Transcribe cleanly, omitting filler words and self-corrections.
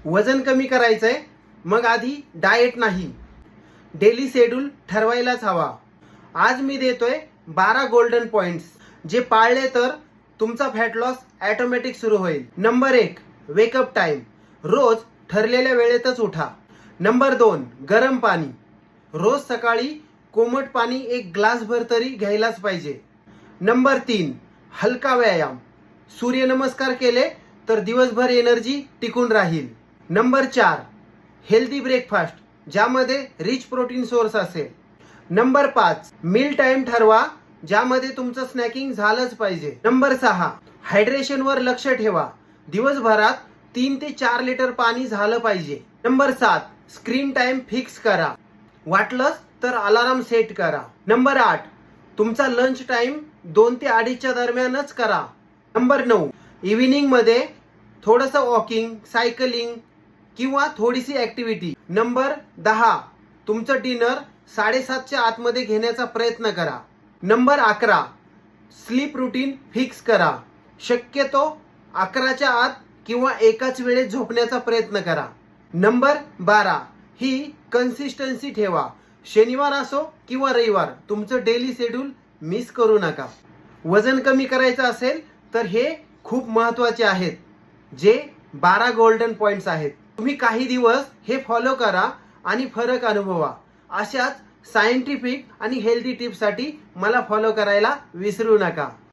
वजन कमी करायचंय, मग आधी डाएट नाही, डेली शेड्यूल ठरवायलाच हवा. आज मी देतोय 12 गोल्डन पॉइंट्स, जे पाळले तर तुमचा फॅट लॉस ऑटोमॅटिक सुरू होईल. Number 1, wake up time. रोज ठरलेल्या वेळेतच उठा. नंबर 2, गरम पाणी. रोज सकाळी कोमट पाणी 1 ग्लासभर तरी घ्यायलाच पाहिजे. नंबर 3, हलका व्यायाम. सूर्यनमस्कार केले तर दिवसभर एनर्जी टिकून राहील. नंबर 4, हेल्दी ब्रेकफास्ट, ज्यामध्ये रिच प्रोटीन सोर्स असेल. नंबर 5, मील टाइम ठरवा, ज्यामध्ये तुमचं स्नॅकिंग झालंच पाहिजे. नंबर 6, हायड्रेशनवर लक्ष ठेवा. दिवसभरात 3 ते 4 लिटर पाणी झालं पाहिजे. नंबर 7, स्क्रीन टाइम फिक्स करा. वाटलंच तर अलार्म सेट करा. नंबर 8, तुमचा लंच टाइम 2 ते 2:30च्या दरम्यानच करा. नंबर 9, इव्हिनिंगमध्ये थोडंसं वॉकिंग, सायकलिंग किंवा थोडीशी ॲक्टिव्हिटी. नंबर 10, तुमचं डिनर 7:30च्या आतमध्ये घेण्याचा प्रयत्न करा. नंबर 11, स्लीप रुटीन फिक्स करा. शक्यतो 11च्या आत किंवा एकाच वेळेत झोपण्याचा प्रयत्न करा. नंबर 12, ही कन्सिस्टन्सी ठेवा. शनिवार असो किंवा रविवार तुमचं डेली शेड्यूल मिस करू नका. वजन कमी करायचं असेल तर हे खूप महत्त्वाचे आहेत, जे 12 गोल्डन पॉइंट्स आहेत. तुम्ही काही दिवस हे फॉलो करा आणि फरक अनुभवा. अशाच सायंटिफिक आणि हेल्दी टिप्ससाठी मला फॉलो करायला विसरू नका.